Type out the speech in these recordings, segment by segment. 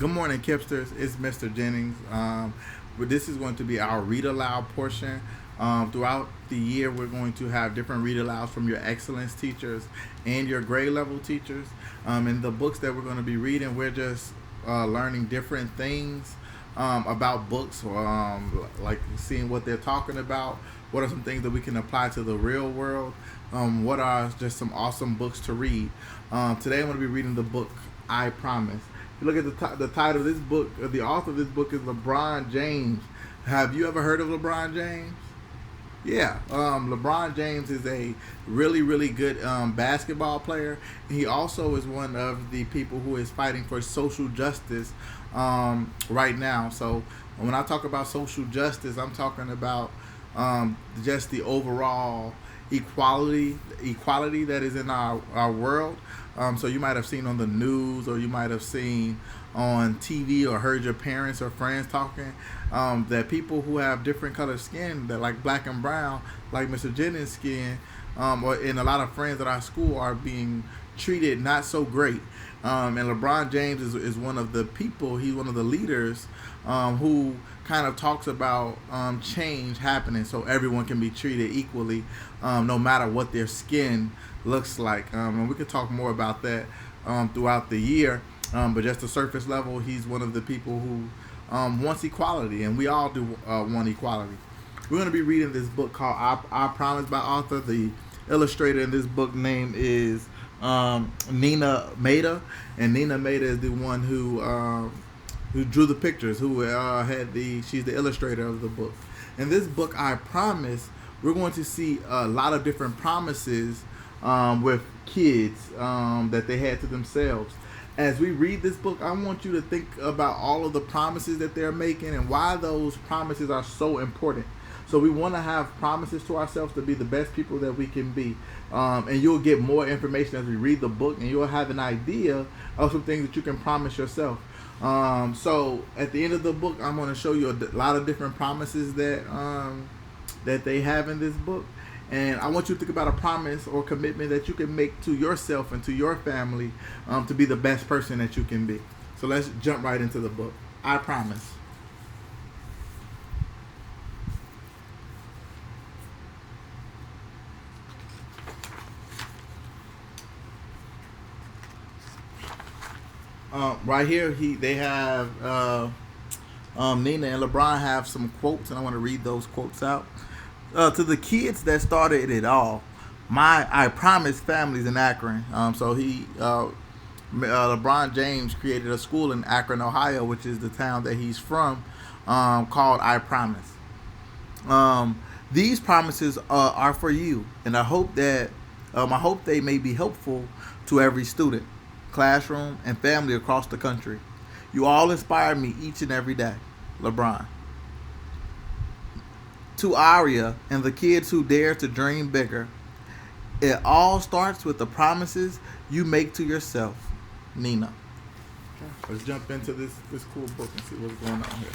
Good morning, Kipsters. It's Mr. Jennings. But this is going to be our read aloud portion. Throughout the year, we're going to have different read alouds from your excellence teachers and your grade level teachers. And the books that we're going to be reading, we're just learning different things about books, like seeing what they're talking about. What are some things that we can apply to the real world? What are just some awesome books to read? Today, I'm going to be reading the book I Promise. You look at the title of this book. The author of this book is LeBron James. Have you ever heard of LeBron James? Yeah, LeBron James is a really, really good basketball player. He also is one of the people who is fighting for social justice right now. So when I talk about social justice, I'm talking about just the overall equality that is in our world. So you might have seen on the news, or you might have seen on TV, or heard your parents or friends talking that people who have different colored skin, that like black and brown, like Mr. Jennings' skin, and a lot of friends at our school are being treated not so great. And LeBron James is one of the people. He's one of the leaders who kind of talks about change happening, so everyone can be treated equally, no matter what their skin looks like. And we could talk more about that throughout the year. But just the surface level, he's one of the people who wants equality, and we all do want equality. We're going to be reading this book called I Promise by author. The illustrator in this book name is Nina Maida, and Nina Maida is the one who drew the pictures, who she's the illustrator of the book. In this book, I Promise, we're going to see a lot of different promises with kids that they had to themselves. As we read this book, I want you to think about all of the promises that they're making and why those promises are so important. So we want to have promises to ourselves to be the best people that we can be. And you'll get more information as we read the book, and you'll have an idea of some things that you can promise yourself. So at the end of the book, I'm going to show you a lot of different promises that they have in this book. And I want you to think about a promise or commitment that you can make to yourself and to your family to be the best person that you can be. So let's jump right into the book. I Promise. Right here, they have Nina and LeBron have some quotes, and I want to read those quotes out. To the kids that started it all, my I Promise family's in Akron. LeBron James created a school in Akron, Ohio, which is the town that he's from, called I Promise. These promises are for you, and I hope they may be helpful to every student, classroom, and family across the country. You all inspire me each and every day, LeBron. To Aria and the kids who dare to dream bigger, it all starts with the promises you make to yourself, Nina. Okay, let's jump into this cool book and see what's going on here.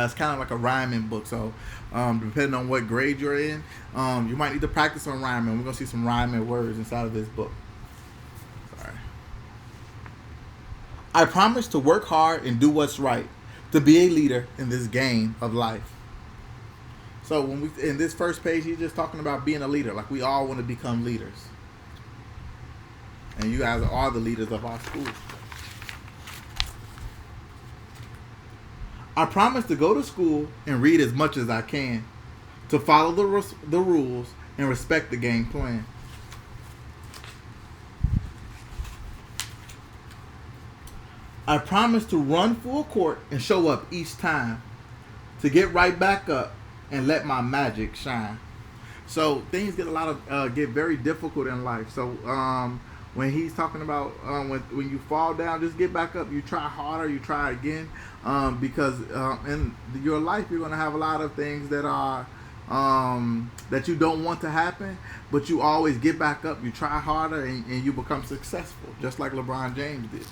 It's kind of like a rhyming book, so depending on what grade you're in, you might need to practice on rhyming. We're going to see some rhyming words inside of this book. Sorry. I promise to work hard and do what's right, to be a leader in this game of life. So when we in this first page, he's just talking about being a leader. Like, we all want to become leaders, and you guys are the leaders of our school. I promise to go to school and read as much as I can, to follow the rules and respect the game plan. I promise to run full court and show up each time, to get right back up and let my magic shine. So things get very difficult in life. So when he's talking about when you fall down, just get back up. You try harder. You try again, because in your life you're going to have a lot of things that are that you don't want to happen, but you always get back up. You try harder, and you become successful, just like LeBron James did.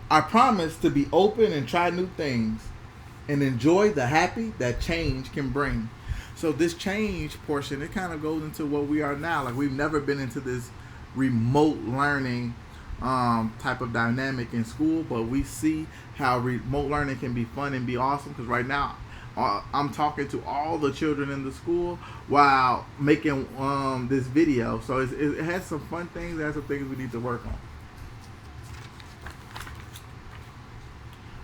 I promise to be open and try new things, and enjoy the happy that change can bring. So this change portion, it kind of goes into what we are now. Like, we've never been into this remote learning type of dynamic in school, but we see how remote learning can be fun and be awesome. Because right now, I'm talking to all the children in the school while making this video. So it has some fun things. It has some things we need to work on.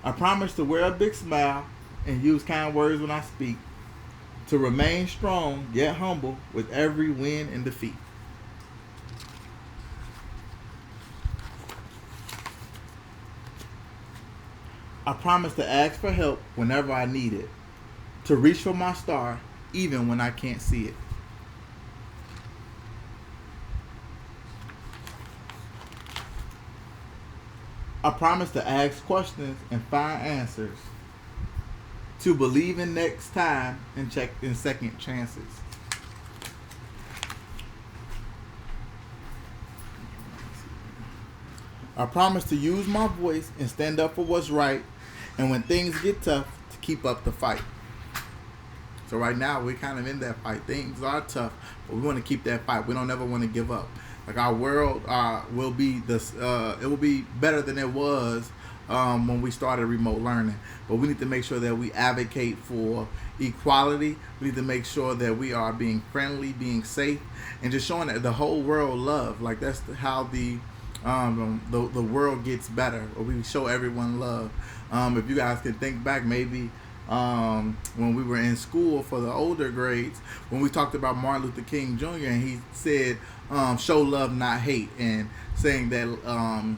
I promise to wear a big smile and use kind words when I speak, to remain strong yet humble with every win and defeat. I promise to ask for help whenever I need it, to reach for my star even when I can't see it. I promise to ask questions and find answers, to believe in next time and check in second chances. I promise to use my voice and stand up for what's right, and when things get tough, to keep up the fight. So right now, we're kind of in that fight. Things are tough, but we want to keep that fight. We don't ever want to give up. Like our world will be this. It will be better than it was when we started remote learning. But we need to make sure that we advocate for equality. We need to make sure that we are being friendly, being safe, and just showing that the whole world love. Like that's how the world gets better. Or we show everyone love. If you guys can think back, maybe when we were in school for the older grades, when we talked about Martin Luther King Jr. and he said, show love, not hate, and saying that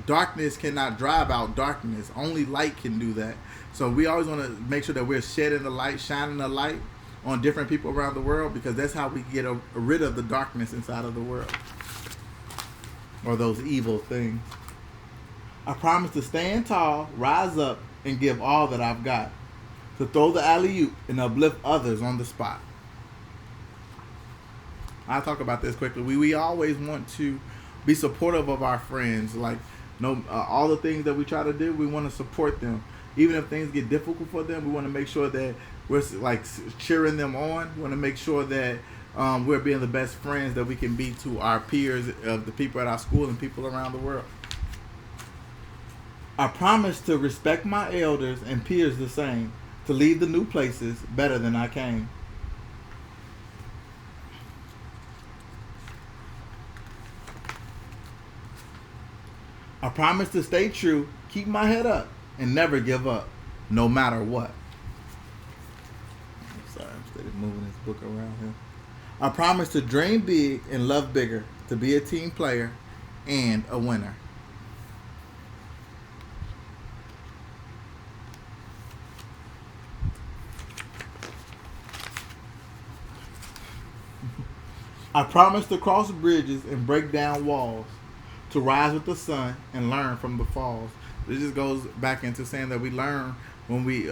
darkness cannot drive out darkness. Only light can do that. So we always want to make sure that we're shedding the light, shining the light on different people around the world, because that's how we get rid of the darkness inside of the world, or those evil things. I promise to stand tall, rise up, and give all that I've got, to throw the alley-oop and uplift others on the spot. I'll talk about this quickly. We always want to be supportive of our friends. Like, all the things that we try to do, we want to support them. Even if things get difficult for them, we want to make sure that we're like cheering them on. We want to make sure that we're being the best friends that we can be to our peers, of the people at our school and people around the world. I promise to respect my elders and peers the same, to leave the new places better than I came. I promise to stay true, keep my head up, and never give up, no matter what. I'm sorry, I'm still moving this book around here. I promise to dream big and love bigger, to be a team player and a winner. I promise to cross bridges and break down walls, to rise with the sun and learn from the falls. This just goes back into saying that we learn when we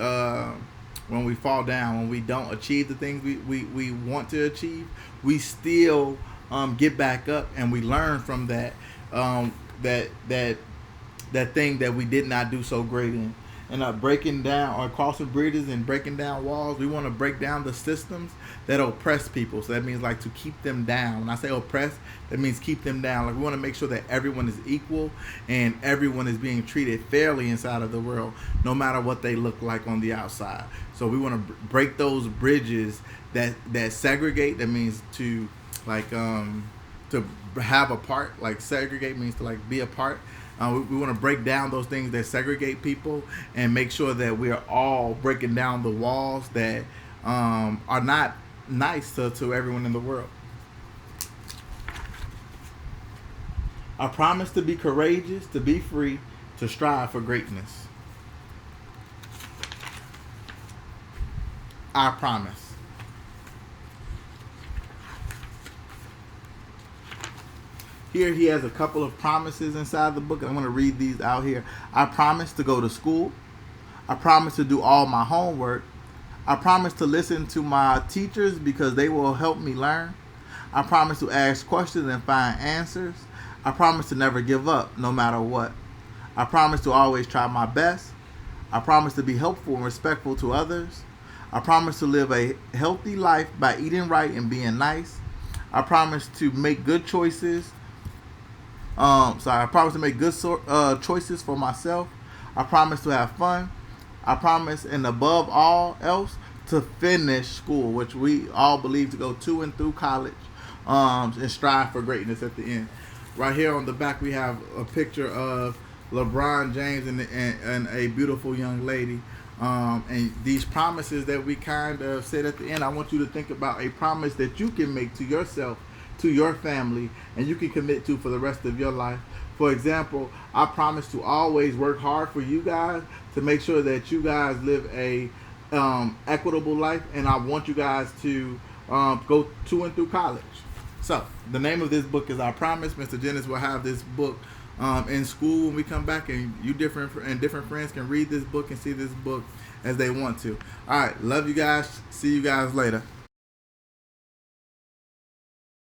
fall down, when we don't achieve the things we want to achieve. We still get back up, and we learn from that that thing that we did not do so great in. And breaking down or crossing bridges and breaking down walls, we want to break down the systems that oppress people. So that means like to keep them down. When I say oppress, that means keep them down. Like we want to make sure that everyone is equal and everyone is being treated fairly inside of the world, no matter what they look like on the outside. So we want to break those bridges that segregate. That means to like to have a part. Like segregate means to like be apart. We want to break down those things that segregate people and make sure that we are all breaking down the walls that are not nice to everyone in the world. I promise to be courageous, to be free, to strive for greatness. I promise. Here he has a couple of promises inside the book. I'm going to read these out here. I promise to go to school. I promise to do all my homework. I promise to listen to my teachers because they will help me learn. I promise to ask questions and find answers. I promise to never give up, no matter what. I promise to always try my best. I promise to be helpful and respectful to others. I promise to live a healthy life by eating right and being nice. I promise to make good choices So I promise to make good choices for myself. I promise to have fun. I promise, and above all else, to finish school, which we all believe to go to and through college, and strive for greatness at the end. Right here on the back, we have a picture of LeBron James and a beautiful young lady. And these promises that we kind of said at the end, I want you to think about a promise that you can make to yourself, to your family, and you can commit to for the rest of your life. For example, I promise to always work hard for you guys to make sure that you guys live a equitable life, and I want you guys to go to and through college. So the name of this book is I Promise. Mr. Jennings will have this book in school when we come back, and you different friends can read this book and see this book as they want to. All right, love you guys. See you guys later.